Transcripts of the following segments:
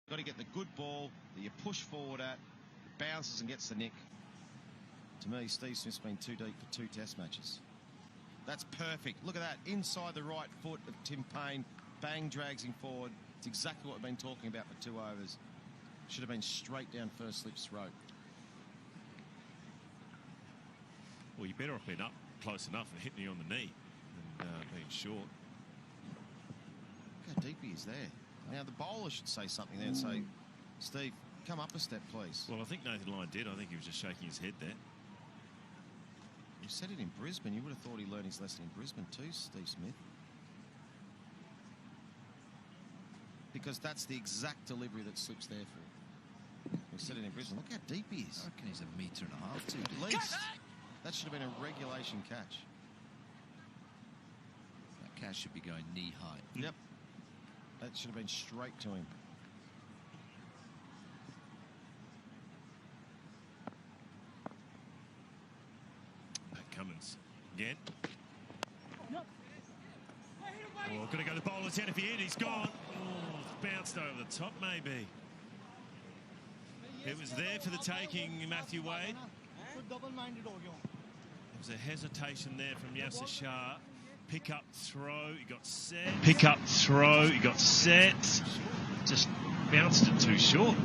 Got to get the good ball that you push forward at, bounces and gets the nick. To me, Steve Smith's been too deep for 2 test matches. That's perfect. Look at that. Inside the right foot of Tim Paine. Bang, drags him forward. It's exactly what we've been talking about for 2 overs. Should have been straight down first slip's throat. Well, you better off being up close enough and hitting you on the knee and being short. Look how deep he is there. Now, the bowler should say something there and say, Steve, come up a step, please. Well, I think Nathan Lyon did. I think he was just shaking his head there. You said it in Brisbane. You would have thought he learned his lesson in Brisbane too, Steve Smith. Because that's the exact delivery that Slip's there for. We said it in Brisbane. Look how deep he is. I reckon he's 1.5 meters too deep. At least. That should have been a regulation catch. That catch should be going knee high. Yep. That should have been straight to him. Cummins again. Oh, going to go to the bowler's head if he hit. He's gone. Oh, it's bounced over the top, maybe. It was there for the taking, Matthew Wade. There was a hesitation there from Yasser Shah. Pick up, throw, he got set. Pick up, throw, he got set. Just bounced it too short.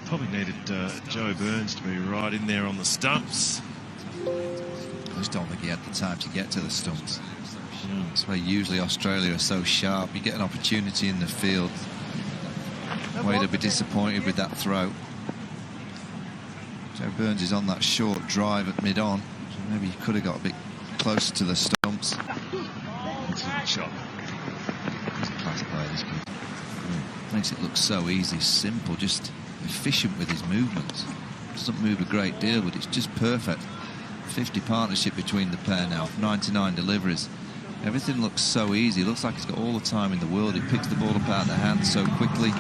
Probably needed Joe Burns to be right in there on the stumps. I just don't think he had the time to get to the stumps. That's why usually Australia are so sharp. You get an opportunity in the field. Wade will be disappointed with that throw. Joe Burns is on that short drive at mid-on. So maybe he could have got a bit closer to the stumps. Shot. He's a class player, this kid. Makes it look so easy, simple, just efficient with his movements. Doesn't move a great deal, but it's just perfect. 50 partnership between the pair now, 99 deliveries. Everything looks so easy. Looks like he's got all the time in the world. He picks the ball up out of the hand so quickly.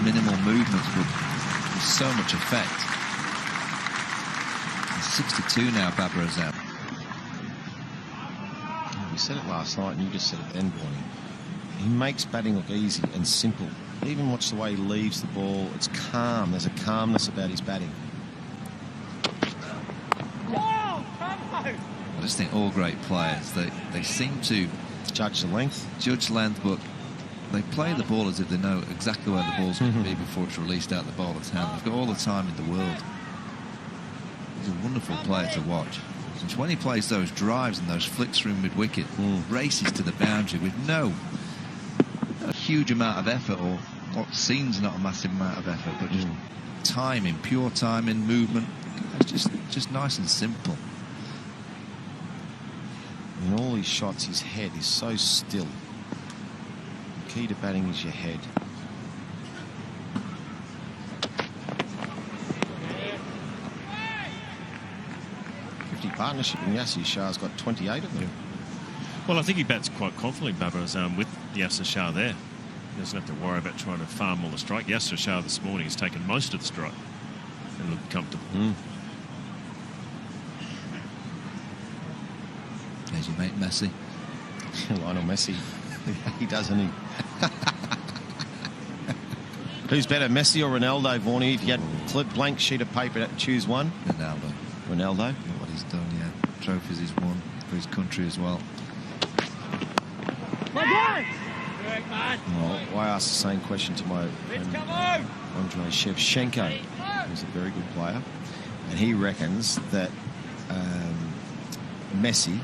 Minimal movements, but with so much effect. He's 62 now, Babar Azam. We said it last night, and you just said it then, Bonnie. He makes batting look easy and simple. Even watch the way he leaves the ball. It's calm. There's a calmness about his batting. I just think all great players, they seem to judge the length, but they play the ball as if they know exactly where the ball's going to be before it's released out the bowler's hand. They've got all the time in the world. He's a wonderful player to watch. And when he plays those drives and those flicks through mid-wicket, races to the boundary with not a huge amount of effort, or what seems not a massive amount of effort, but just timing, pure timing, movement. It's just nice and simple. In all his shots, his head is so still. The key to batting is your head. Partnership, and Yasser Shah's got 28 of them. Well, I think he bats quite confidently, Babar Azam, with Yasser Shah there. He doesn't have to worry about trying to farm all the strike. Yasser Shah this morning has taken most of the strike and looked comfortable. There's your mate Messi. Lionel Messi. He doesn't he? Who's better, Messi or Ronaldo, Vorney? If you had a blank sheet of paper to choose one. Ronaldo? What he's done, yeah. Trophies he's won for his country as well. Well, I asked the same question to my friend Andrei Shevchenko, who's a very good player, and he reckons that Messi,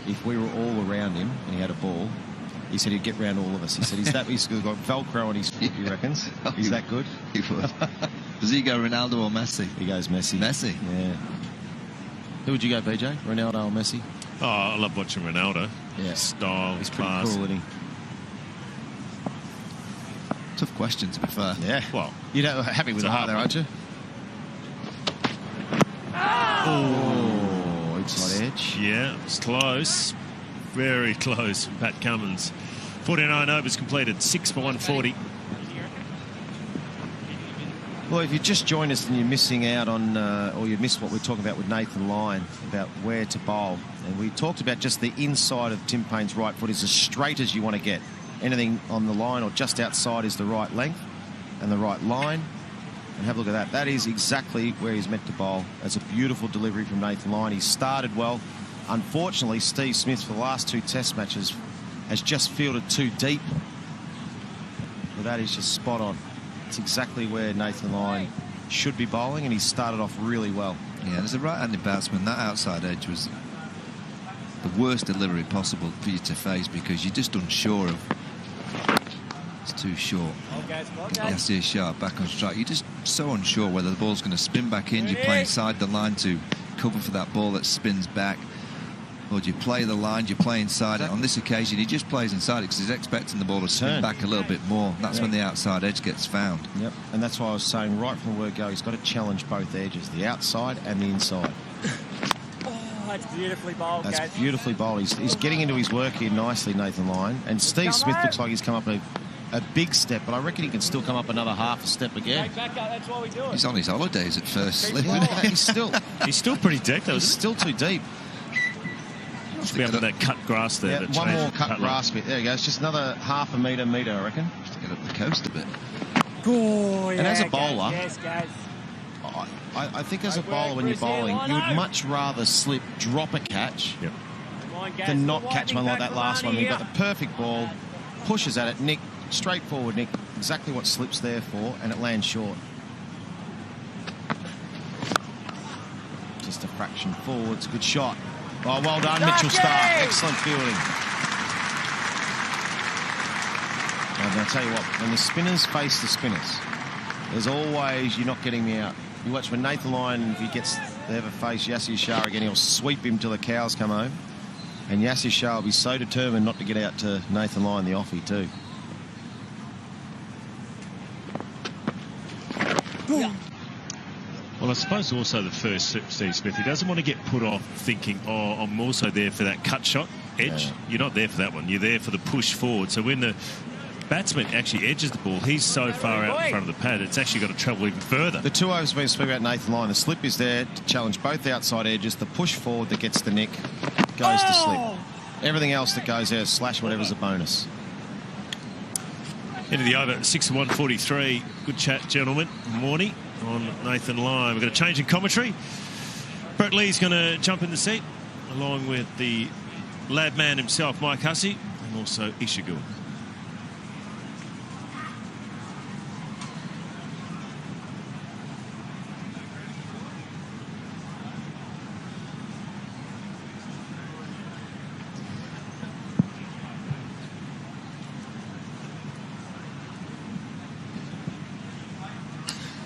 if we were all around him and he had a ball, he said he'd get round all of us. He said he's got Velcro on his foot, he reckons. He's that good? He would. Does he go Ronaldo or Messi? He goes Messi. Messi? Yeah. Who would you go, BJ? Ronaldo or Messi? Oh, I love watching Ronaldo. Yeah. Style, he's class. Pretty cool, isn't he? Tough question, to be fair. Yeah. Well, you're happy with the heart there, aren't you? Oh, it's on edge. Yeah, it's close. Very close. Pat Cummins. 49 overs completed, 6 for 140. Well, if you just joined us and you're missing out on, or you missed what we're talking about with Nathan Lyon, about where to bowl, and we talked about just the inside of Tim Paine's right foot is as straight as you want to get. Anything on the line or just outside is the right length and the right line. And have a look at that. That is exactly where he's meant to bowl. That's a beautiful delivery from Nathan Lyon. He started well. Unfortunately, Steve Smith, for the last 2 Test matches, has just fielded too deep. But that is just spot on. It's exactly where Nathan Lyon should be bowling, and he started off really well. Yeah, as a right-handed batsman, that outside edge was the worst delivery possible for you to face because you're just unsure of. It's too short. Yasir Shah back on strike. You're just so unsure whether the ball's going to spin back in. You play inside the line to cover for that ball that spins back. Or do you play the line, do you play inside it? On this occasion, he just plays inside it because he's expecting the ball to spin back a little bit more. That's when the outside edge gets found. Yep, and that's why I was saying right from the word go, he's got to challenge both edges, the outside and the inside. That's beautifully bowled, That's guys. beautifully bowled. He's getting into his work here nicely, Nathan Lyon. And Steve Smith looks like he's come up a big step, but I reckon he can still come up another half a step again. Back up, that's why we do it. He's on his holidays at first slip. He's still pretty decked. He's still too deep. Must be under that cut grass there. Yeah, one more cut grass bit. There you go. It's just another half a metre, I reckon. Just to get up the coast a bit. Oh, yeah, and as a bowler, yes, guys. I think as a bowler, when you're bowling, you would much rather slip, drop a catch, than not catch one like that last one. You've got the perfect ball, pushes at it, Nick, straightforward, Nick, exactly what slip's there for, and it lands short. Just a fraction forwards, good shot. Oh, well done, Mitchell Starc. Excellent fielding. And I'll tell you what, when the spinners face the spinners, there's always, you're not getting me out. You watch when Nathan Lyon, if he gets to ever face Yasir Shah again, he'll sweep him till the cows come home. And Yasir Shah will be so determined not to get out to Nathan Lyon, the offie, too. Yeah. Well, I suppose also the first Steve Smith, he doesn't want to get put off thinking, oh, I'm also there for that cut shot edge. Yeah. You're not there for that one. You're there for the push forward. So when the batsman actually edges the ball, he's so far out in front of the pad, it's actually got to travel even further. The 2 overs been speaking about Nathan Lyon. The slip is there to challenge both the outside edges. The push forward that gets the nick goes to slip. Everything else that goes there, slash whatever's a bonus. End of the over, 6-1-43. Good chat, gentlemen. Morning on Nathan Lyon. We've got a change in commentary. Brett Lee's going to jump in the seat, along with the lab man himself, Mike Hussey, and also Isha Gould.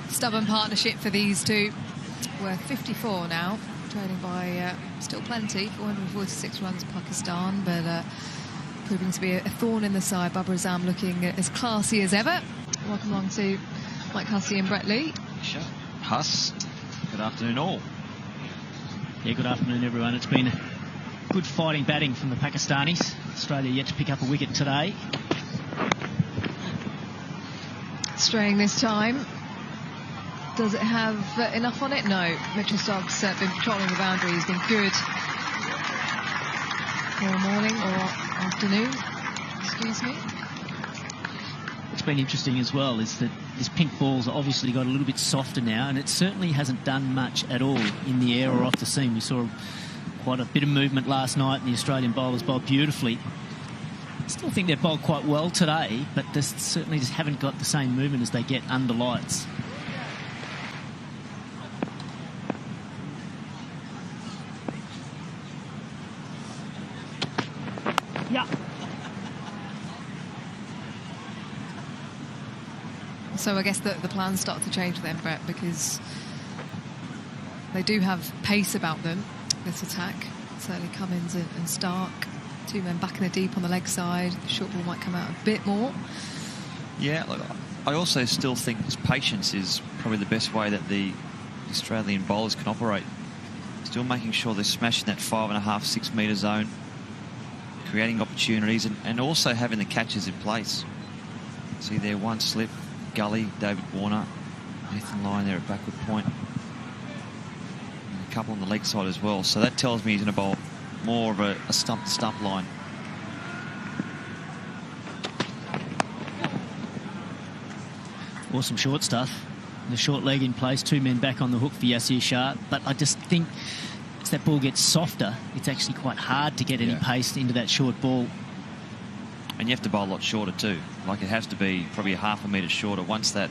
Stubborn partnership for these two. Worth 54 now, trailing by still plenty, 446 runs Pakistan, but proving to be a thorn in the side. Babar Azam looking as classy as ever. Welcome along to Mike Hussey and Brett Lee. Sure. Huss, good afternoon all. Yeah, good afternoon everyone. It's been good fighting batting from the Pakistanis. Australia yet to pick up a wicket today. Straying this time. Does it have enough on it? No. Mitchell Starc's been patrolling the boundary. He's been good all morning or afternoon. Excuse me. What's been interesting as well is that this pink ball's obviously got a little bit softer now, and it certainly hasn't done much at all in the air or off the seam. We saw quite a bit of movement last night, and the Australian bowlers bowled beautifully. I still think they've bowled quite well today, but they certainly just haven't got the same movement as they get under lights. Yeah. So I guess the plans start to change then, Brett, because they do have pace about them, this attack. Certainly Cummins and Starc, 2 men back in the deep on the leg side. The short ball might come out a bit more. Yeah, look, I also still think patience is probably the best way that the Australian bowlers can operate. Still making sure they're smashing that 5.5, 6 metre zone, creating opportunities, and also having the catches in place. See there, one slip, Gully, David Warner, Nathan Lyon there at backward point. And a couple on the leg side as well. So that tells me he's going to bowl more of a stump-to-stump line. Awesome short stuff. The short leg in place, 2 men back on the hook for Yasir Shah. But I just think as that ball gets softer, it's actually quite hard to get any pace into that short ball. And you have to bowl a lot shorter too. Like, it has to be probably a half a metre shorter. Once that,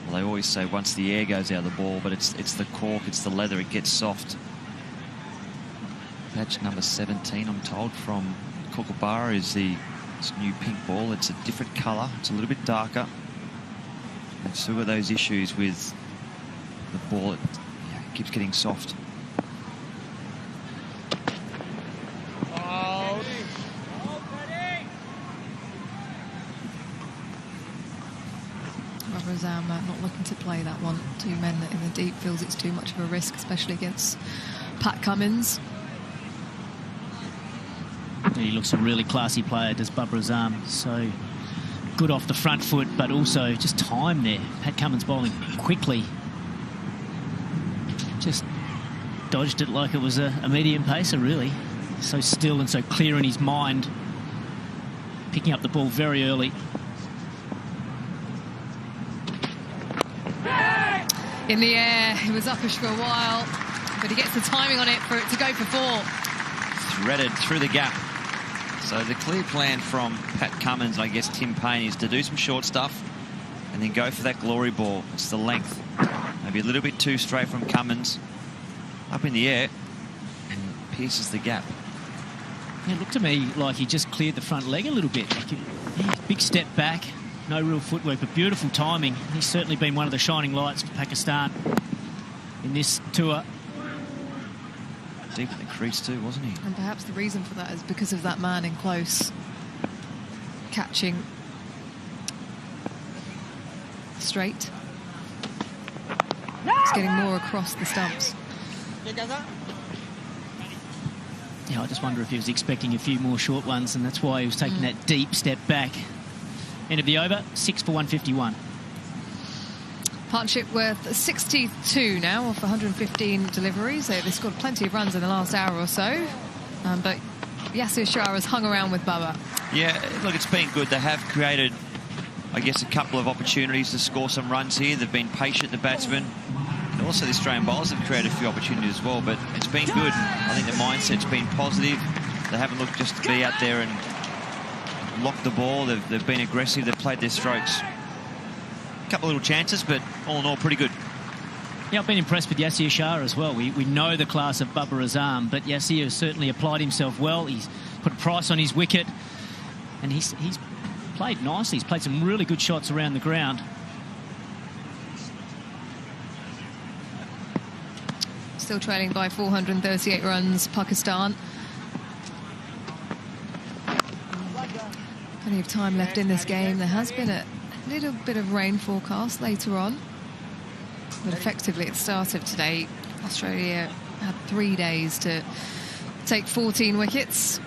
well, they always say once the air goes out of the ball, but it's the cork, it's the leather, it gets soft. Patch number 17, I'm told, from Kookaburra is this new pink ball. It's a different colour. It's a little bit darker. And still got those issues with the ball. It keeps getting soft. Babar Azam not looking to play that one. 2 men in the deep, feels it's too much of a risk, especially against Pat Cummins. He looks a really classy player, does Babar Azam. So good off the front foot, but also just time there. Pat Cummins bowling quickly. Just dodged it like it was a medium pacer, really. So still and so clear in his mind. Picking up the ball very early. In the air, he was uppish for a while, but he gets the timing on it for it to go for 4. Threaded through the gap. So the clear plan from Pat Cummins, I guess Tim Payne, is to do some short stuff and then go for that glory ball. It's the length. Maybe a little bit too straight from Cummins. Up in the air and pierces the gap. It looked to me like he just cleared the front leg a little bit. Big step back, no real footwork, but beautiful timing. He's certainly been one of the shining lights for Pakistan in this tour. Deep in the crease too, wasn't he? And perhaps the reason for that is because of that man in close catching straight. He's getting more across the stumps. Yeah, I just wonder if he was expecting a few more short ones, and that's why he was taking that deep step back. End of the over, 6 for 151. Partnership worth 62 now off 115 deliveries. They've scored plenty of runs in the last hour or so. But Yasir Shah has hung around with Babar. Yeah, look, it's been good. They have created, I guess, a couple of opportunities to score some runs here. They've been patient, the batsmen. And also the Australian bowlers have created a few opportunities as well. But it's been good. I think the mindset's been positive. They haven't looked just to be out there and lock the ball. They've been aggressive. They've played their strokes. Couple of little chances, but all in all, pretty good. Yeah, I've been impressed with Yasir Shah as well. We know the class of Babar Azam, but Yasir has certainly applied himself well. He's put a price on his wicket, and he's played nicely. He's played some really good shots around the ground. Still trailing by 438 runs, Pakistan. Plenty of time left in this game. There has been a little bit of rain forecast later on, but effectively at the start of today, Australia had 3 days to take 14 wickets.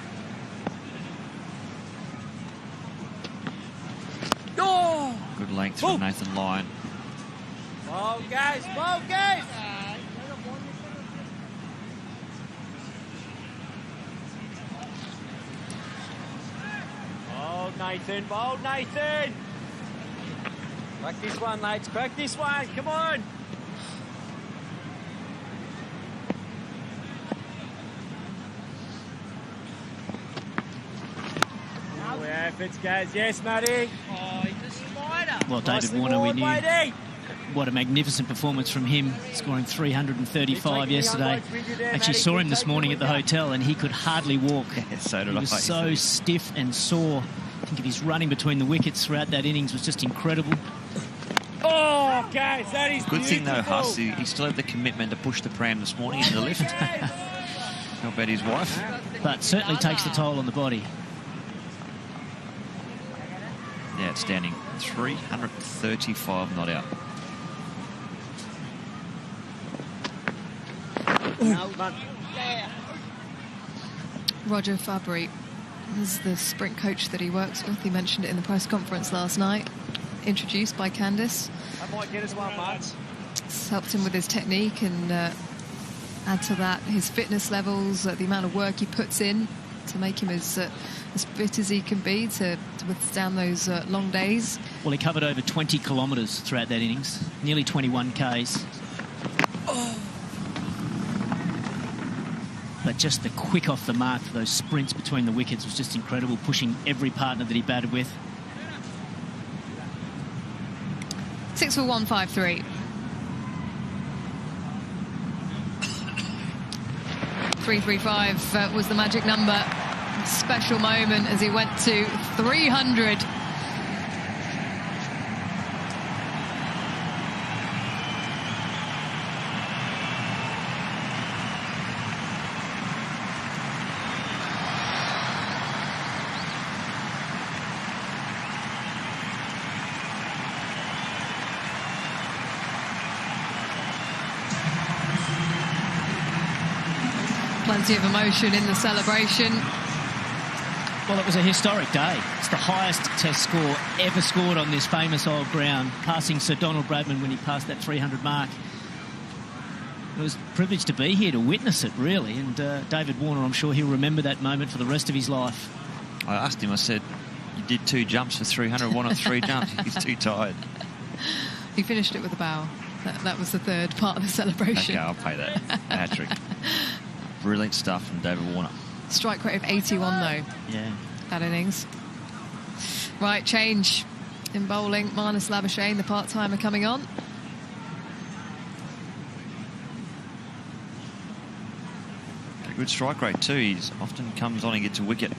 Good length from Nathan Lyon. Ball, guys! Ball, guys! Ball, Nathan! Ball, Nathan! Crack this one, lads. Crack this one. Come on. Good efforts, guys. Yes, Matty. Oh, he's a spider. Well, David Warner, we knew what a magnificent performance from him, scoring 335 yesterday. Actually saw him this morning at the hotel, and he could hardly walk. Yeah, so did he was so stiff and sore. I think of his running between the wickets throughout that innings was just incredible. Oh, guys, that is good beautiful. thing though, Huss, he still had the commitment to push the pram this morning into the lift. How about his wife? But certainly takes the toll on the body. Yeah, outstanding. 335 not out. Roger Fabry is the sprint coach that he works with. He mentioned it in the press conference last night. introduced by Candice. That might get us one, Mads. It's helped him with his technique, and add to that his fitness levels, the amount of work he puts in to make him as fit as he can be to withstand those long days. Well, he covered over 20 kilometres throughout that innings, nearly 21 Ks. Oh. But just the quick off the mark for those sprints between the wickets was just incredible, pushing every partner that he batted with. 6 for 153. 335 was the magic number. Special moment as he went to 300. Plenty of emotion in the celebration. Well, it was a historic day. It's the highest test score ever scored on this famous old ground, passing Sir Donald Bradman when he passed that 300 mark. It was a privilege to be here to witness it, really, and David Warner, I'm sure he'll remember that moment for the rest of his life. I asked him, I said, you did 2 jumps for 300, one of 3 jumps. He's too tired. He finished it with a bow. That was the third part of the celebration. Okay, I'll pay that. Hat-trick. Brilliant stuff from David Warner. Strike rate of 81, though. Yeah. That innings. Right, change in bowling. Marnus Labuschagne, the part-timer, coming on. A good strike rate too. He often comes on and gets a wicket.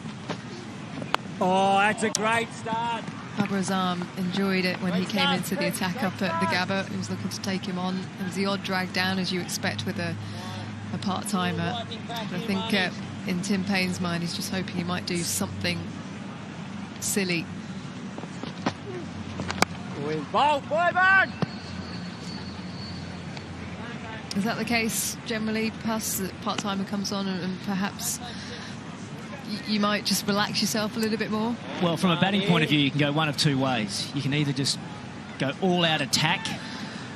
Oh, that's a great start. Babar Azam enjoyed it when he came into the attack up at the Gabba. He was looking to take him on. It was the odd drag down, as you expect with a part-timer. But I think in Tim Payne's mind, he's just hoping he might do something silly. Ball, boy, man! Is that the case generally? Plus, the part-timer comes on and perhaps you might just relax yourself a little bit more? Well, from a batting point of view, you can go one of 2 ways. You can either just go all-out attack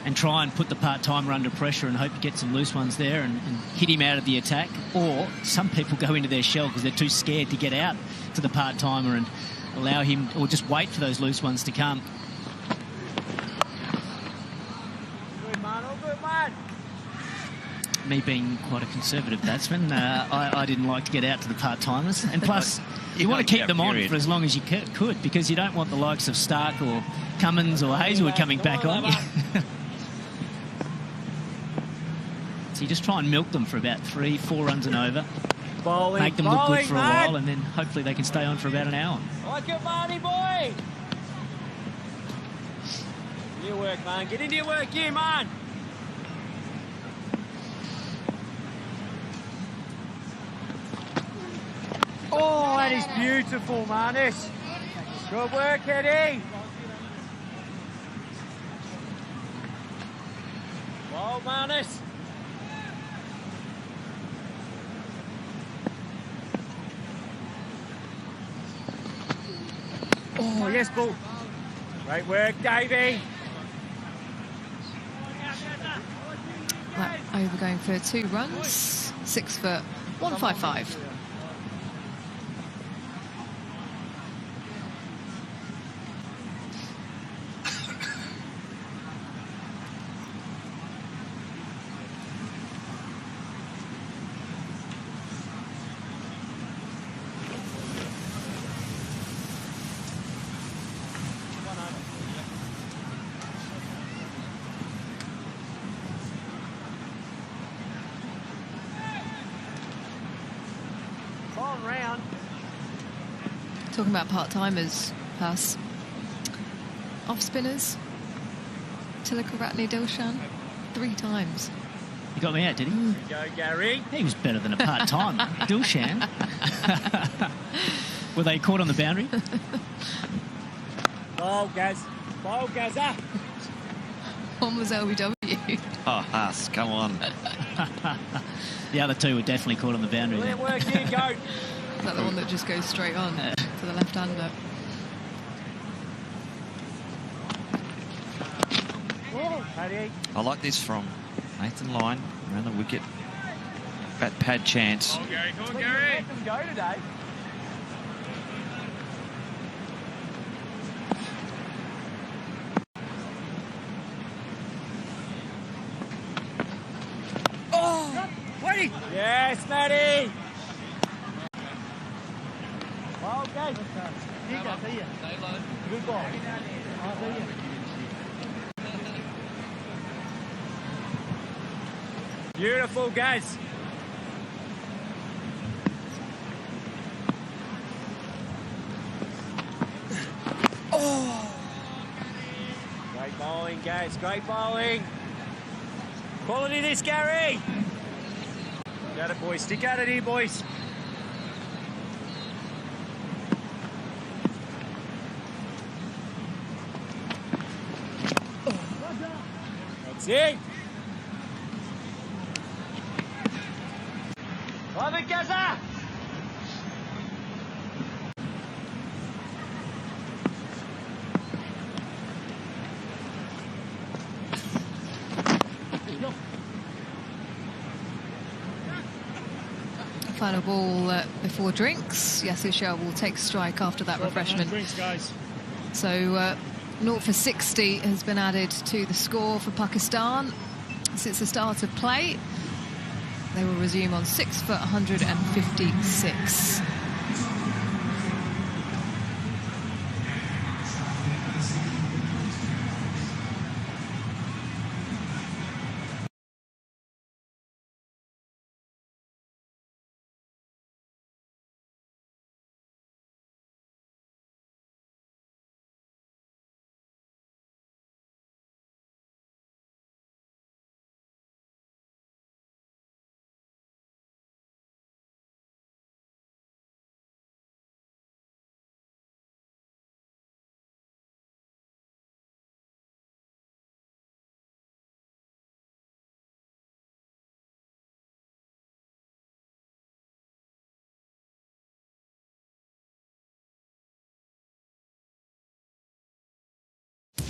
and try and put the part-timer under pressure and hope you get some loose ones there and hit him out of the attack. Or some people go into their shell because they're too scared to get out to the part-timer and allow him, or just wait for those loose ones to come. Good man, all good man. Me being quite a conservative batsman, I didn't like to get out to the part-timers. And plus, you want to keep them on for as long as you could, because you don't want the likes of Stark or Cummins or Hazelwood coming back on. So you just try and milk them for about 3-4 runs and over. Bowling, make them look good for a while, and then hopefully they can stay on for about an hour. Like it, Marty boy! Your work, man. Get into your work here, man. Oh, that is beautiful, Marnus. Good work, Eddie. Well, Marnus. Oh, yes, ball. Great work, Davey. That over going for 2 runs. 6 for 155. Talking about part-timers, pass. Off-spinners, Tilakaratne Dilshan, 3 times. He got me out, did he? There you go, Gary. He was better than a part-time Dilshan. Were they caught on the boundary? Bowl, Gaz. Bowl, Gazza. One was LBW. Oh, Haas, come on. The other 2 were definitely caught on the boundary. Brilliant work here, go. Is that the one that just goes straight on to the left-hander? I like this from Nathan Lyon around the wicket. Bat pad chance. Come on, Gary. Go today. Yes, Matty. Okay. Good ball. Beautiful, guys. Great bowling, guys. Great bowling. Quality this, Gary. Got it, boys. Stick at it here, boys. That's it. Love it, Gaza. Final ball before drinks. Yasir Shah will take strike after that refreshment. Drinks, guys. So 0 for 60 has been added to the score for Pakistan since the start of play. They will resume on 6 for 156.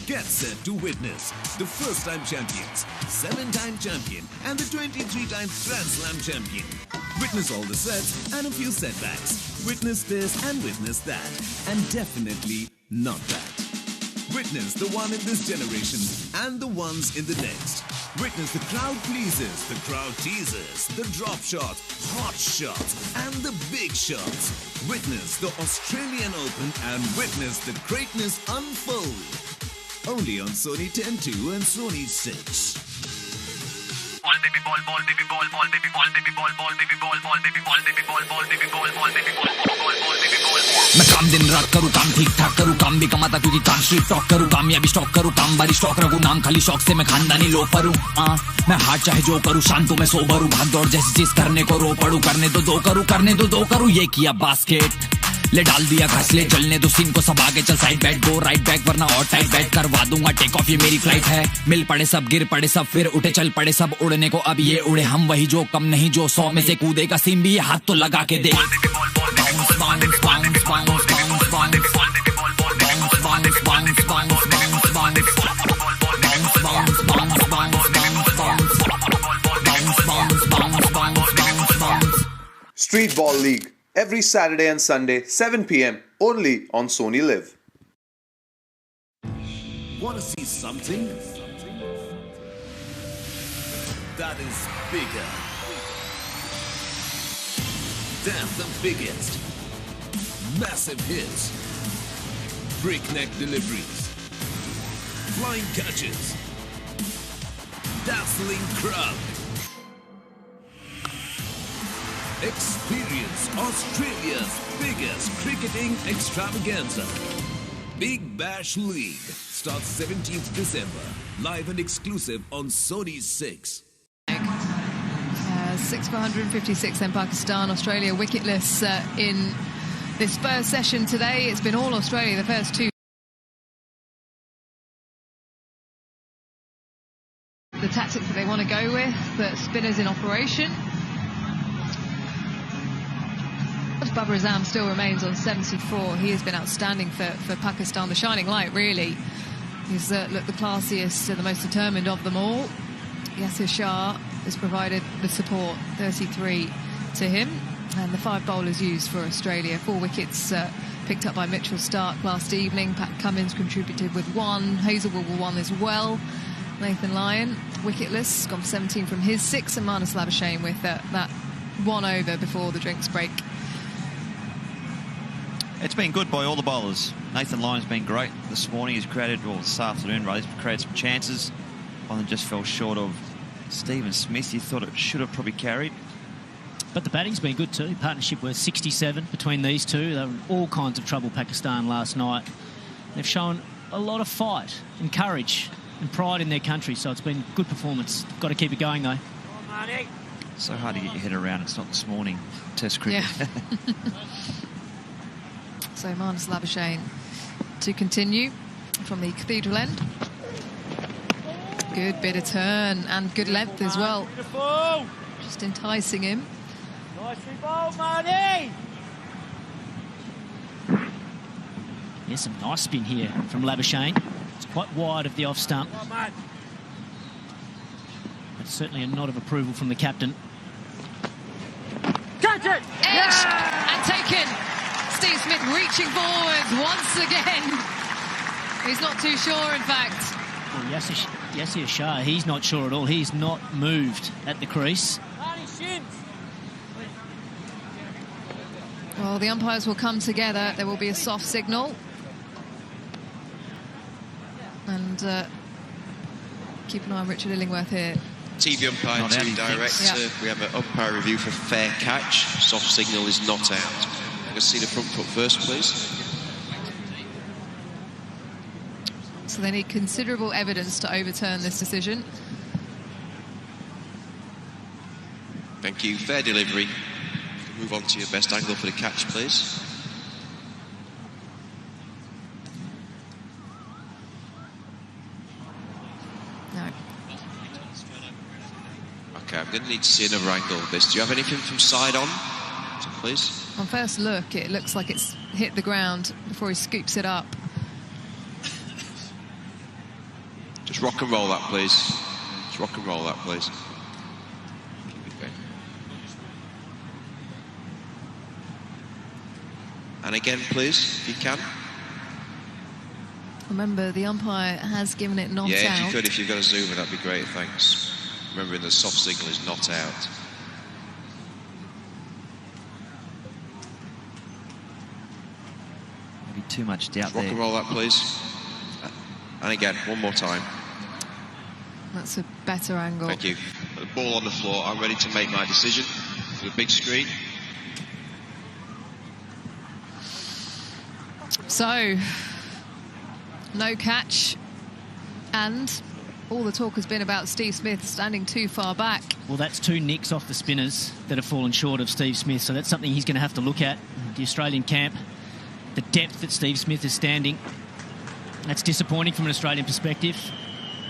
Get set to witness the first-time champions, 7-time champion, and the 23-time Grand Slam champion. Witness all the sets and a few setbacks. Witness this and witness that, and definitely not that. Witness the one in this generation and the ones in the next. Witness the crowd pleases, the crowd teases, the drop shot, hot shots, and the big shots. Witness the Australian Open and witness the greatness unfold. Only on Sony 10-2 and Sony 6. Ball, baby, ball, ball, baby, ball, ball, baby, ball, baby, ball, ball, baby, ball, ball, baby, ball, baby, ball, ball, baby, ball, ball, baby, ball, ball, ball, baby, ball, ball. मैं काम दिन रात करूँ काम ठीक ठाक करूँ काम भी कमाता क्योंकि काम स्ट्रीट टॉक करूँ कामयाबी स्टॉक करूँ काम बारी स्टॉक रखूँ नाम खाली शौक से मैं खानदानी लो परूँ मैं हार्ड चाहे जो करूँ शांतों में सोबर हूँ भाग दौड़ जैसी चीज करने को रो पड़ू करने दो दो करूँ ये किया बास्केट ले डाल दिया घास ले चलने दो सीन को सब आगे चल side bat go right back वरना और टाइट बैट करवा दूंगा टेक ऑफ ये मेरी फ्लाइट है मिल पड़े सब गिर पड़े सब फिर उठे चल पड़े सब उड़ने को अब ये उड़े हम वही जो कम नहीं जो 100 में से कूदेगा सीम भी ये हाथ तो लगा के दे Street Ball League. Every Saturday and Sunday, 7 p.m. only on Sony Live. Want to see something that is bigger than the biggest? Massive hits, breakneck deliveries, flying catches, dazzling crowd. Experience Australia's biggest cricketing extravaganza. Big Bash League starts 17th December. Live and exclusive on Sony 6. 6 for 156 then Pakistan. Australia wicketless in this first session today. It's been all Australia the first two. The tactics that they want to go with, but spinners in operation. Babar Azam still remains on 74. He has been outstanding for Pakistan, the shining light really He's looked the classiest and the most determined of them all. Yasir Shah has provided the support, 33 to him. And the 5 bowlers used for Australia. 4 wickets picked up by Mitchell Starc last evening. Pat Cummins contributed with 1. Hazelwood with 1 as well. Nathan Lyon, wicketless, gone for 17 from his 6. And Marnus Labuschagne with that 1 over before the drinks break. It's been good by all the bowlers. Nathan Lyon's been great this morning. He's created, well, this afternoon, right? He's created some chances. One that just fell short of Stephen Smith. You thought it should have probably carried. But the batting's been good too. Partnership worth 67 between these two. They were in all kinds of trouble, Pakistan, last night. They've shown a lot of fight and courage and pride in their country, so it's been a good performance. Got to keep it going, though. So hard to get your head around. It's not this morning, Test cricket. Yeah. So Marnus Labuschagne to continue from the Cathedral end. Good bit of turn and good length as well. Beautiful. Just enticing him. Nicely bowled, Marty. There's some nice spin here from Labuschagne. It's quite wide of the off stump. But certainly a nod of approval from the captain. Catch it! Edged and taken. Steve Smith reaching forwards once again. He's not too sure, in fact. Well, Yasir Shah, he's not sure at all. He's not moved at the crease. Well, the umpires will come together. There will be a soft signal. And keep an eye on Richard Illingworth here. TV umpire to direct. Yeah. We have an umpire review for fair catch. Soft signal is not out. I can see the front foot first, please. So they need considerable evidence to overturn this decision. Thank you. Fair delivery. Move on to your best angle for the catch, please. No. Okay, I'm going to need to see another angle of this. Do you have anything from side on, please? On first look, it looks like it's hit the ground before he scoops it up. Just rock and roll that, please. Just rock and roll that, please. Keep it going. And again, please, if you can. Remember, the umpire has given it not out. Yeah, if you could, if you've got a zoomer, that'd be great, thanks. Remembering the soft signal is not out. Maybe too much doubt rock there. and roll that, please. And again, one more time. That's a better angle. Thank you. The ball on the floor. I'm ready to make my decision for the big screen. So, no catch, and all the talk has been about Steve Smith standing too far back. Well, that's 2 nicks off the spinners that have fallen short of Steve Smith, so that's something he's going to have to look at. The Australian camp, the depth that Steve Smith is standing, that's disappointing from an Australian perspective.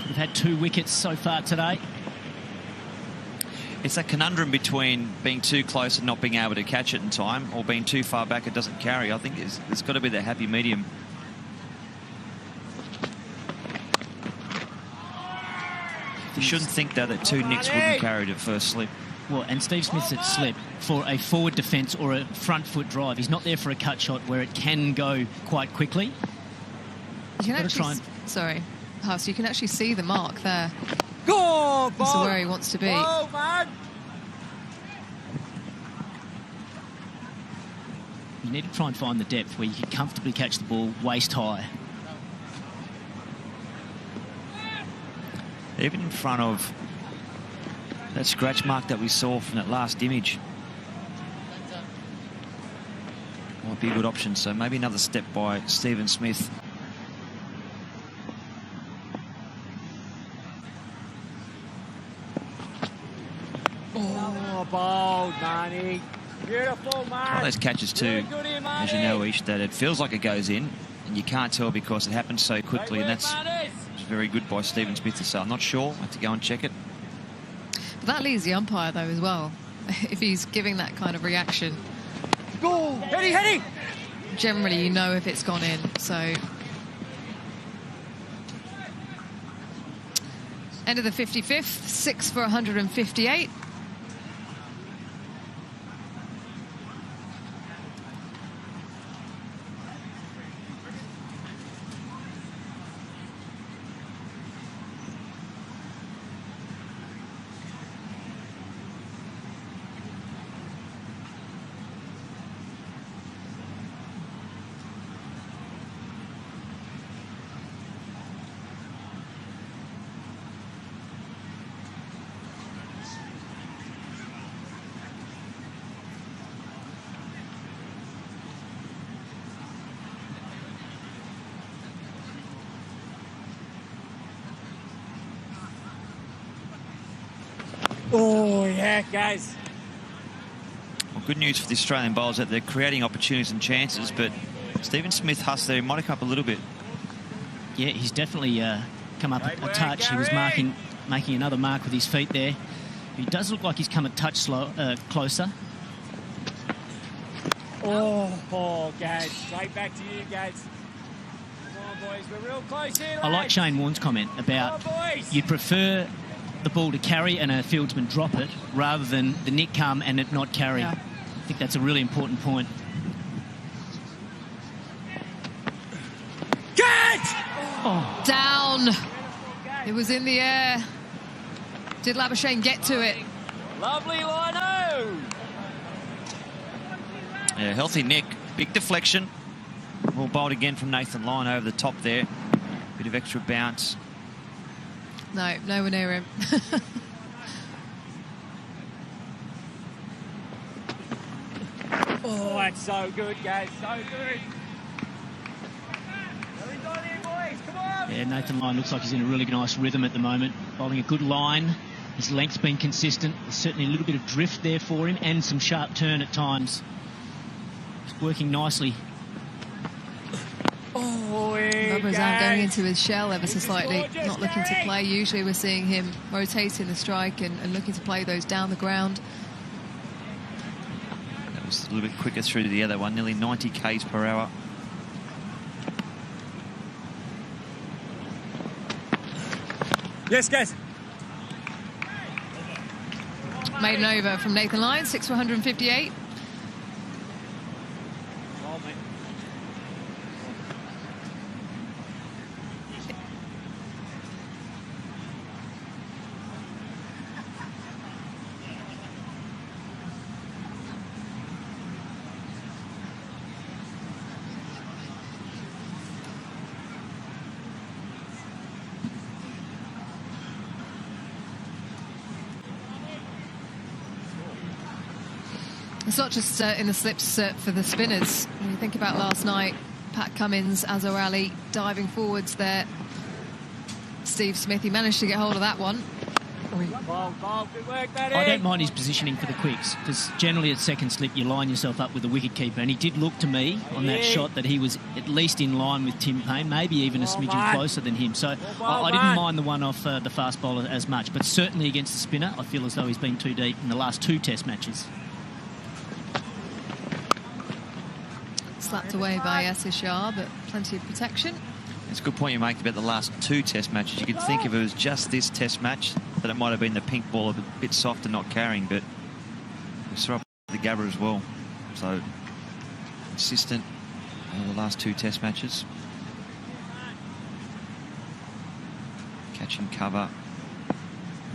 We've had 2 wickets so far today. It's that conundrum between being too close and not being able to catch it in time, or being too far back it doesn't carry. I think it's got to be the happy medium. You shouldn't think, though, that 2 nicks wouldn't carry it at first slip. Well, and Steve Smith's at slip for a forward defence or a front foot drive. He's not there for a cut shot where it can go quite quickly. You can actually, sorry, Huss, you can actually see the mark there. Go, This is where he wants to be. Go, man. You need to try and find the depth where you can comfortably catch the ball waist high. Even in front of that scratch mark that we saw from that last image. Might be a good option, so maybe another step by Stephen Smith. Oh, bold, Manny. Beautiful, man. One of those catches too, as you know, Ish, that it feels like it goes in, and you can't tell because it happens so quickly, and that's very good by Stephen Smith to say. I'm not sure. I have to go and check it. But that leaves the umpire, though, as well. If he's giving that kind of reaction. Go! Generally, you know if it's gone in, so... End of the 55th, 6 for 158. Oh, yeah, guys. Well, good news for the Australian bowlers that they're creating opportunities and chances, but Stephen Smith Huss there, he might have come up a little bit. Yeah, he's definitely come up a touch. He was making another mark with his feet there. He does look like he's come a touch closer. Oh, guys. Straight back to you, guys. Come on, boys. We're real close here, I like Shane Warne's comment about you prefer the ball to carry and a fieldsman drop it rather than the nick come and it not carry. Yeah. I think that's a really important point. Oh. Down. It was in the air. Did Labuschagne get to it? Lovely, Lino. Yeah, healthy nick. Big deflection. Well bowled again from Nathan Lyon over the top there. Bit of extra bounce. No, nowhere near him. Oh, that's so good, guys. So good. Come on. Yeah, Nathan Lyon looks like he's in a really nice rhythm at the moment. Bowling a good line. His length's been consistent. There's certainly a little bit of drift there for him and some sharp turn at times. It's working nicely. Oh, Bubba Azam going into his shell ever so slightly, not looking to play. Usually we're seeing him rotating the strike and looking to play those down the ground. That was a little bit quicker through to the other one, nearly 90 k's per hour. Yes, guys. Maiden over from Nathan Lyon, 6 for 158. It's not just in the slips for the spinners. When you think about last night, Pat Cummins, Azhar Ali diving forwards there. Steve Smith, he managed to get hold of that one. Good work, Matty. I don't mind his positioning for the quicks, because generally at second slip you line yourself up with the wicket keeper, and he did look to me on that shot that he was at least in line with Tim Payne, maybe even a smidgen closer than him. So I didn't mind the one off the fast bowler as much, but certainly against the spinner I feel as though he's been too deep in the last 2 test matches. Slapped away by Yasir Shah, but plenty of protection. It's a good point you make about the last 2 test matches. You could think if it was just this test match that it might have been the pink ball a bit softer, not carrying, but we saw up the Gabba as well. So consistent over the last 2 test matches. Catching cover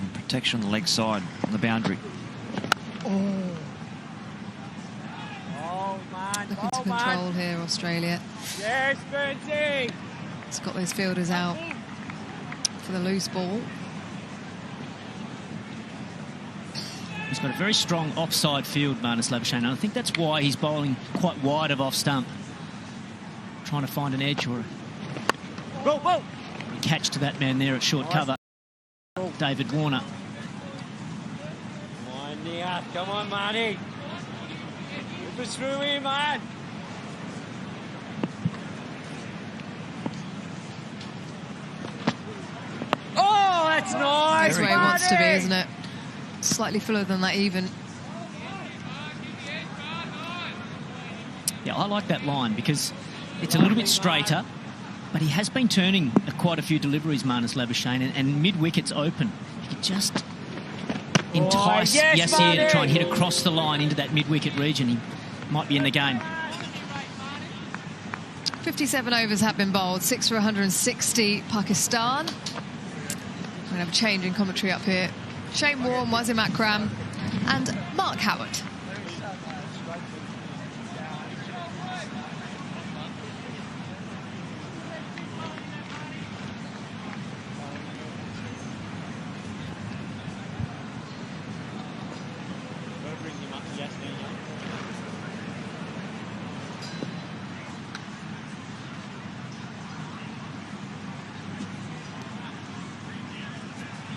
and protection on the leg side on the boundary. Looking to control here, Australia. Yes, Bertie. It's got those fielders out for the loose ball. He's got a very strong offside field, Marnus Labuschagne, and I think that's why he's bowling quite wide of off stump, trying to find an edge or a catch to that man there at short cover, David Warner. Come on, Marty. Whip us through here, man. Oh, that's nice. That's where he wants to be, isn't it? Slightly fuller than that even. Yeah, I like that line because it's a little bit straighter But he has been turning quite a few deliveries, Marnus Labuschagne, and mid-wicket's open. He could just entice Yassir to try and hit across the line into that mid-wicket region. He might be in the game. 57 overs have been bowled, 6 for 160 Pakistan. We're going to have a change in commentary up here. Shane Warne, Wasim Akram and Mark Howard.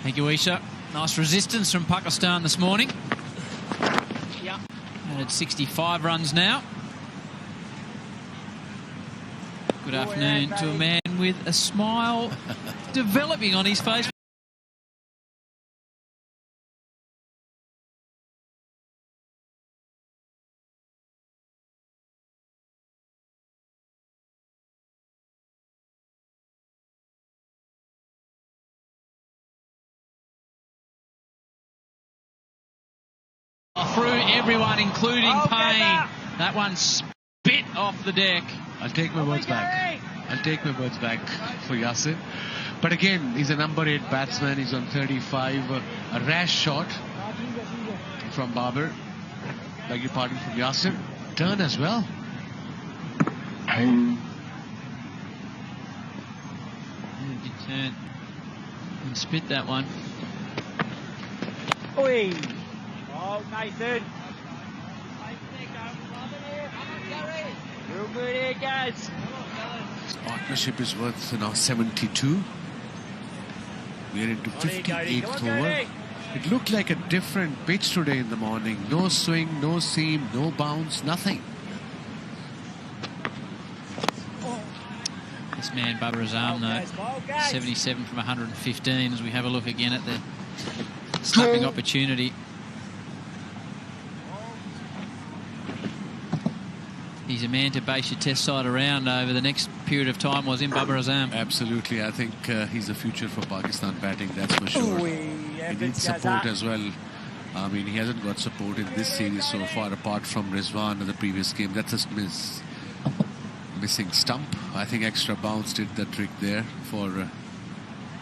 Thank you, Isha. Nice resistance from Pakistan this morning. Yeah. And it's 65 runs now. Good afternoon to a man with a smile developing on his face. Through everyone, including Payne. That one spit off the deck. I'll take my words back. I'll take my words back for Yassir. But again, he's a number 8 batsman. He's on 35. A rash shot from Babar. Beg your pardon, from Yassir. Turn as well. Did turn and spit that one. Oi! Oh, Nathan. Real good here, guys. His partnership is worth 72. We are into 58th over. It looked like a different pitch today in the morning. No swing, no seam, no bounce, nothing. This man, Babar Azam, though, 77 from 115 as we have a look again at the snapping opportunity. He's a man to base your test side around over the next period of time, was in Babar Azam. Absolutely. I think he's the future for Pakistan batting, that's for sure. He needs support as well. I mean, he hasn't got support in this series so far, apart from Rizwan in the previous game. That's a missing stump. I think extra bounce did the trick there for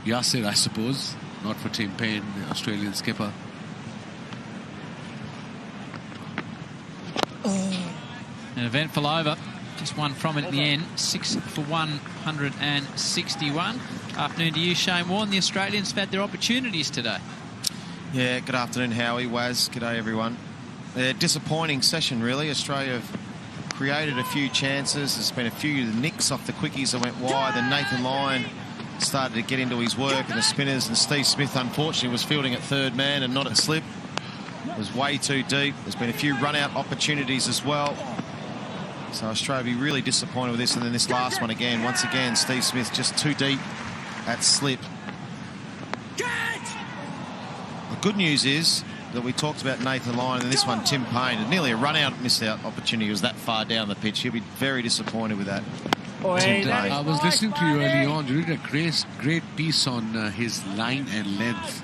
Yassir, I suppose. Not for Tim Payne, the Australian skipper. An eventful over. Just one from it at the end. 6 for 161. Afternoon to you, Shane Warne. The Australians have had their opportunities today. Yeah, good afternoon, Howie, Waz. G'day, everyone. Disappointing session, really. Australia have created a few chances. There's been a few nicks off the quickies that went wide. Then Nathan Lyon started to get into his work, and the spinners, and Steve Smith, unfortunately, was fielding at third man and not at slip. It was way too deep. There's been a few run-out opportunities as well. So Australia will be really disappointed with this. And then this last one again, once again, Steve Smith just too deep at slip. The good news is that we talked about Nathan Lyon, and this one, Tim Payne. Nearly a run-out, missed-out opportunity. He was that far down the pitch. He'll be very disappointed with that. I was listening to you early on. You did a great piece on his line and length.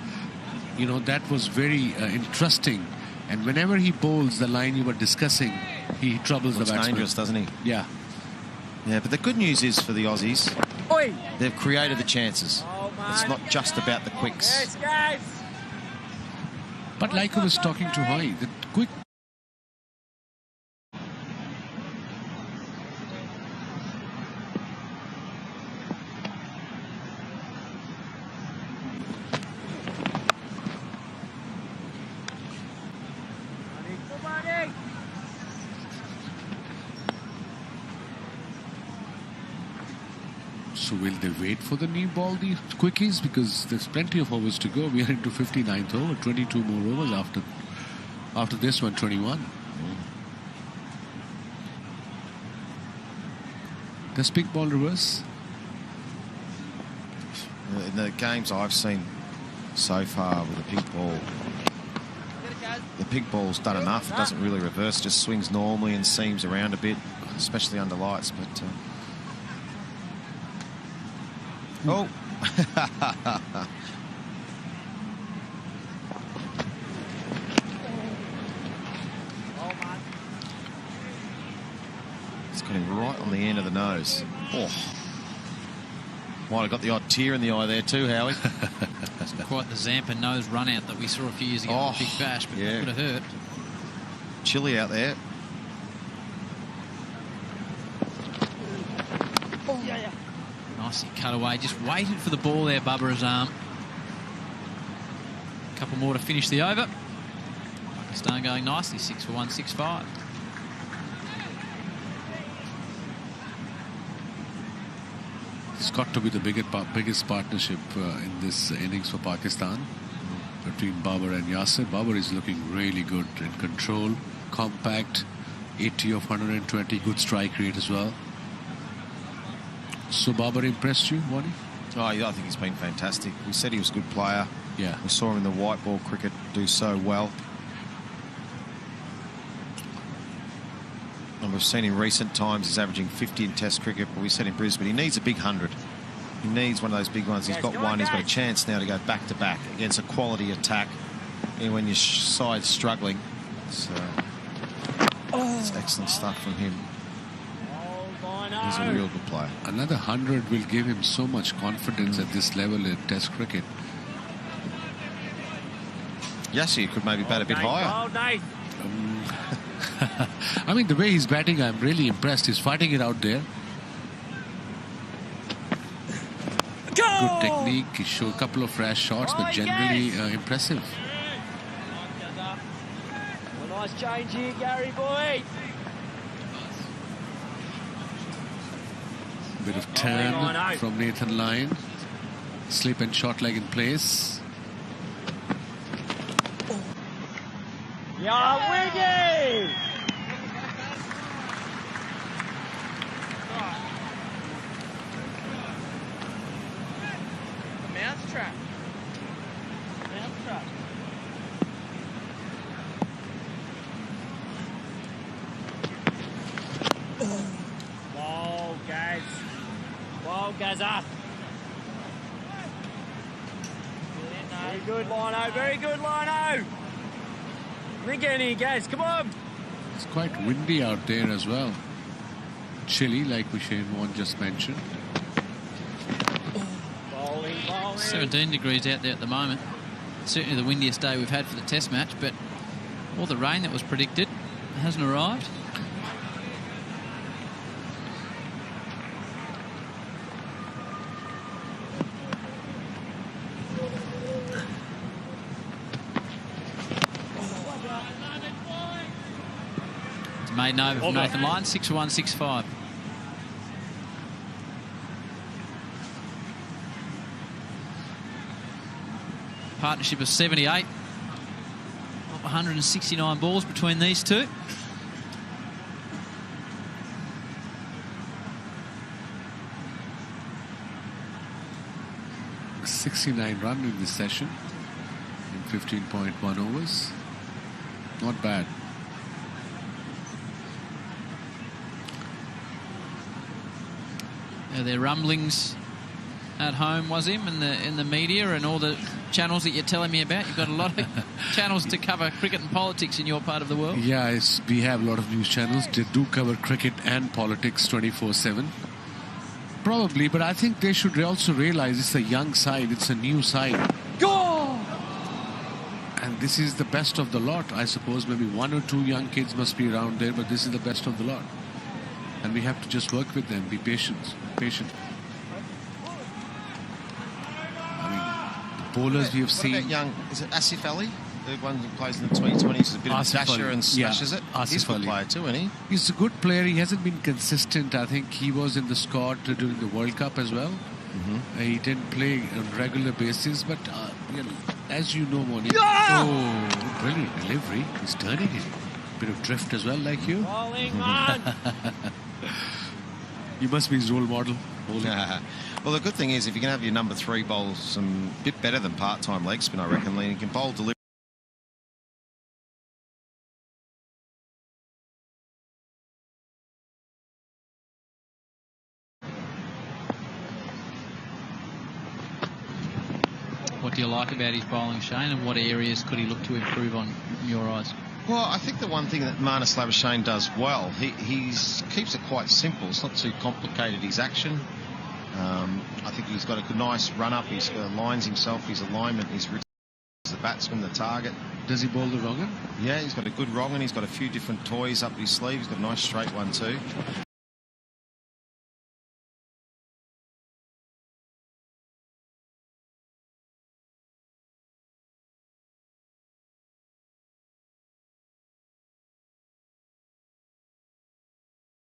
You know, that was very interesting. And whenever he bowls the line you were discussing, he troubles the batsman. Dangerous, doesn't he? Yeah. Yeah, but the good news is for the Aussies, they've created the chances. It's not just about the quicks. But like I was talking to Hoy, the quick... So will they wait for the new ball, the quickies? Because there's plenty of overs to go. We are into 59th over, 22 more overs after this one, 21. Does pink ball reverse? In the games I've seen so far with the pink ball, the pink ball's done enough. It doesn't really reverse, just swings normally and seams around a bit, especially under lights. But Oh. It's got him right on the end of the nose. Oh. Might have got the odd tear in the eye there too, Howie. It's quite the Zampa nose run out that we saw a few years ago in the Big Bash, but it would have hurt. Chilly out there. Nicely cut away. Just waited for the ball there, Babar Azam. A couple more to finish the over. Pakistan going nicely, 6 for 1, 6-5. It's got to be the biggest partnership in this innings for Pakistan between Babar and Yasir. Babar is looking really good in control, compact, 80 of 120, good strike rate as well. So Babar impressed you, Wani? Oh, I think he's been fantastic. We said he was a good player. Yeah. We saw him in the white ball cricket do so well. And we've seen in recent times he's averaging 50 in Test cricket, but we said in Brisbane he needs a big 100. He needs one of those big ones. He's got one. He's got a chance now to go back to back against a quality attack. And when your side's struggling, it's excellent stuff from him. He's a real good player. Another 100 will give him so much confidence at this level in Test cricket. Yasir could maybe bat a bit higher. I mean, the way he's batting, I'm really impressed. He's fighting it out there. Good technique. He showed a couple of rash shots, but generally impressive. Nice change here, Gary boy. Bit of turn from Nathan Lyon. Slip and short leg in place. Yeah, Wiggy! The mousetrap. Mousetrap. Whoa, guys. Whoa, Gaza. Very good, Lino. Very good, Lino. Get in here, guys. Come on. It's quite windy out there as well. Chilly, like Shane Warne just mentioned. Bowling, bowling. 17 degrees out there at the moment. Certainly the windiest day we've had for the Test match, but all the rain that was predicted hasn't arrived. Maiden over from Nathan Lyon, 6 for 1, 6-5. Partnership of 78. 169 balls between these two. A 69 run in this session in 15.1 overs. Not bad. Are there rumblings at home, Wasim, in the media and all the channels that you're telling me about? You've got a lot of channels to cover cricket and politics in your part of the world. Yeah, we have a lot of news channels. They do cover cricket and politics 24/7. Probably, but I think they should also realize it's a young side. It's a new side. Go! And this is the best of the lot. I suppose maybe 1 or 2 young kids must be around there, but this is the best of the lot. And we have to just work with them, be patient. I mean, the bowlers we have seen. What about young, is it Asif Ali? The one who plays in the 2020s is a bit of a dasher and smashes it. He's a good player too, isn't he? He's a good player. He hasn't been consistent. I think he was in the squad during the World Cup as well. He didn't play on a regular basis, but you know, as you know, Moni. Oh, brilliant delivery. He's turning it. Bit of drift as well, like you. You must be his role model. Well, the good thing is, if you can have your number 3 bowl some bit better than part-time leg spin, I reckon, then you can bowl delivery. What do you like about his bowling, Shane, and what areas could he look to improve on in your eyes? Well, I think the one thing that Marnus Labuschagne does well, he keeps it quite simple. It's not too complicated, his action. I think he's got a nice run-up. He aligns himself, his alignment, his the batsman, the target. Does he bowl the wrong-un? Yeah, he's got a good wrong-un. He's got a few different toys up his sleeve. He's got a nice straight one too.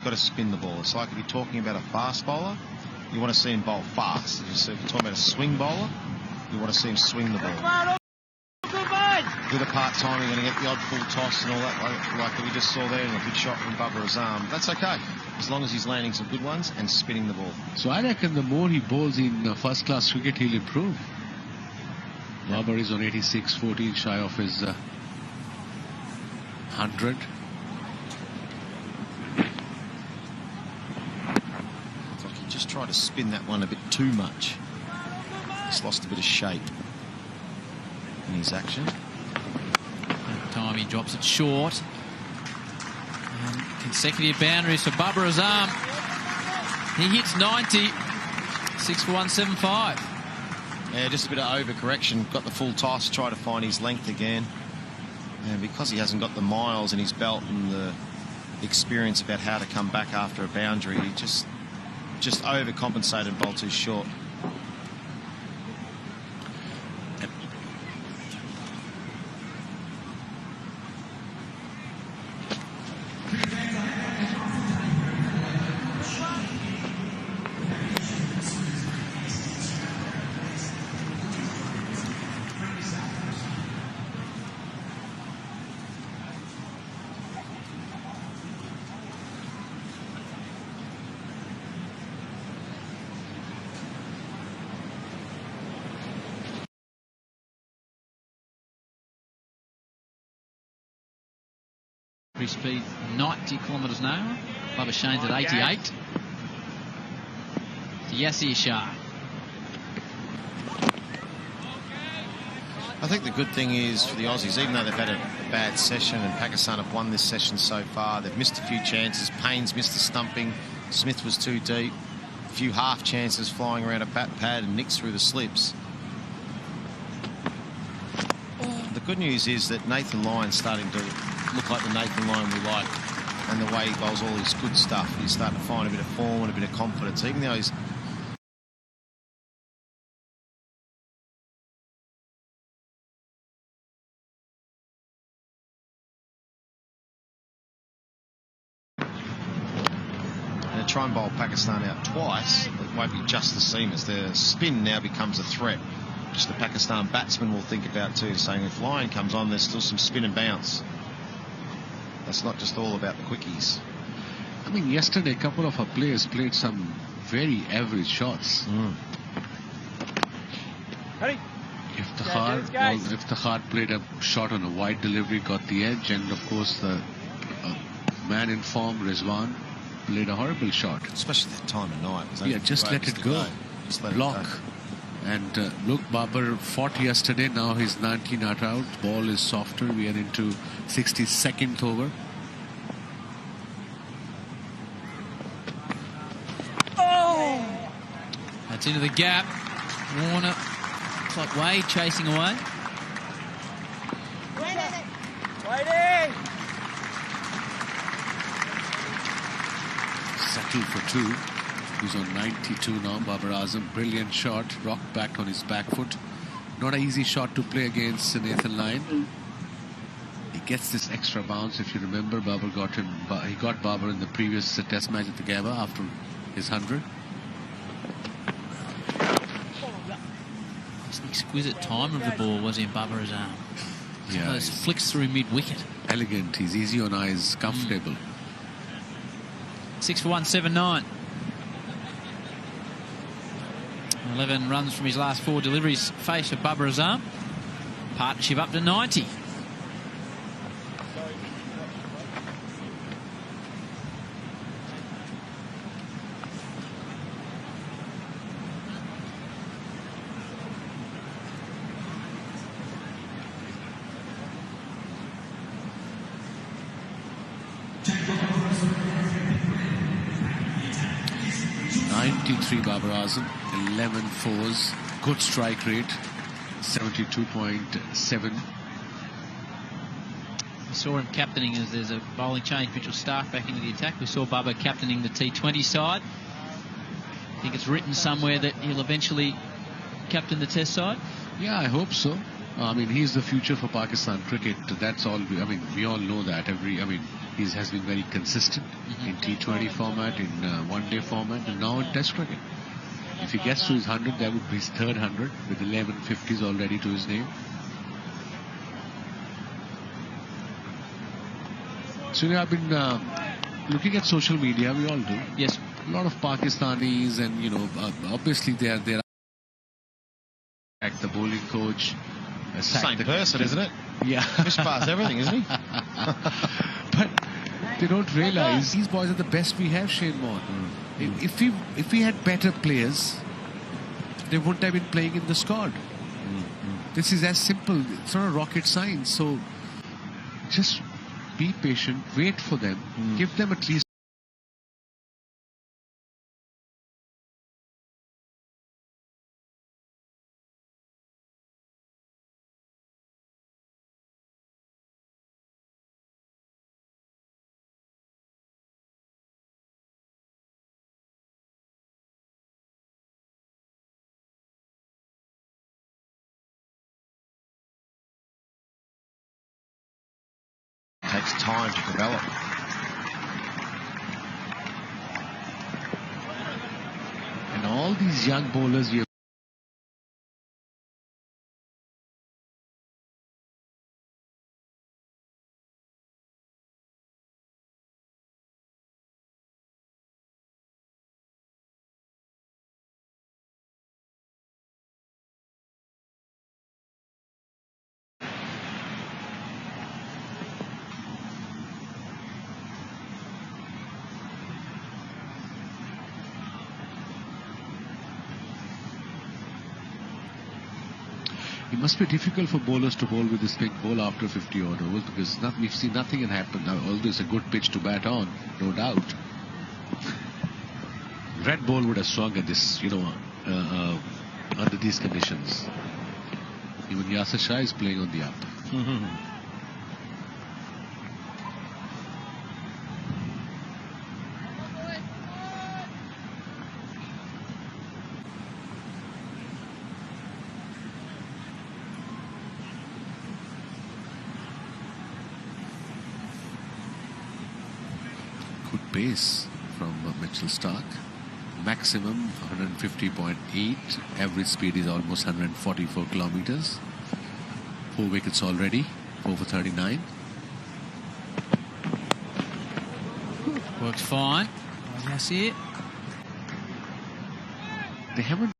Got to spin the ball. It's like if you're talking about a fast bowler, you want to see him bowl fast. If you're talking about a swing bowler, you want to see him swing the ball. With a part-time, you're going to get the odd full toss and all that, like we just saw there, and a good shot from Babar Azam. That's okay, as long as he's landing some good ones and spinning the ball. So I reckon the more he bowls in first-class cricket, he'll improve. Babar is on 86, 14 shy of his 100. Just try to spin that one a bit too much. He's lost a bit of shape in his action. Time he drops it short. And consecutive boundaries for Babar Azam. He hits 90. 6 for 175. Yeah, just a bit of overcorrection. Got the full toss, try to find his length again. And because he hasn't got the miles in his belt and the experience about how to come back after a boundary, he just overcompensated and bowled too short. Speed 90 kilometres an hour. Labuschagne's at 88. To Yasir Shah. I think the good thing is for the Aussies, even though they've had a bad session and Pakistan have won this session so far, they've missed a few chances. Payne's missed the stumping. Smith was too deep. A few half chances flying around a bat pad and nicks through the slips. The good news is that Nathan Lyon's starting to look like the Nathan Lyon we like, and the way he bowls all his good stuff. He's starting to find a bit of form and a bit of confidence, even though he's and try and bowl Pakistan out twice. It won't be just the seamers. Their spin now becomes a threat, which the Pakistan batsmen will think about too, saying if Lyon comes on, there's still some spin and bounce. That's not just all about the quickies. I mean, yesterday a couple of our players played some very average shots. Iftikhar played a shot on a wide delivery, got the edge, and of course the man in form, Rizwan, played a horrible shot. Especially that time of night. Yeah, just let it go. Just let Block. it go. And look, Babar fought yesterday, now he's 19 not out. Ball is softer. We are into 62nd over. Oh! That's into the gap. Warner. Looks like Wade chasing away. Waiting! Settle for two. He's on 92 now. Babar Azam, brilliant shot. Rocked back on his back foot. Not an easy shot to play against Nathan Lyon. He gets this extra bounce. If you remember, Babar got him. He got Babar in the previous Test match at the Gabba after his 100. It's an exquisite time of the ball, was he, Babar Azam? Yeah, those flicks through mid-wicket. Elegant. He's easy on eyes. Comfortable. 6 for 179. 11 runs from his last 4 deliveries face of Babar Azam. Partnership up to 90. 93 Babar Azam, 11 fours, good strike rate, 72.7. We saw him captaining as there's a bowling change. Mitchell Starc back into the attack. We saw Bubba captaining the T20 side. I think it's written somewhere that he'll eventually captain the Test side. Yeah, I hope so. I mean, he's the future for Pakistan cricket. That's all. We all know that. He has been very consistent in T20 format, in one-day format, and now in Test cricket. If he gets to his 100, that would be his third 100 with 11 50s already to his name. So I've been looking at social media. We all do. Yes. A lot of Pakistanis, and obviously they are the bowling coach. Same person, isn't it? Yeah. Mishpa's everything, isn't he? But they don't realise these boys are the best we have, Shane Warne. If we had better players, they wouldn't have been playing in the squad. This is as simple. It's not a rocket science. So just be patient, wait for them, give them at least. Takes time to develop. And all these young bowlers you It must be difficult for bowlers to bowl with this big ball after 50 odd overs, because we've seen nothing can happen. Now, although it's a good pitch to bat on, no doubt. Red ball would have swung at this, under these conditions. Even Yasir Shah is playing on the up. Good pace from Mitchell Starc. Maximum 150.8. Average speed is almost 144 kilometers. 4 wickets already. 4 for 39. Works fine. That's it. They haven't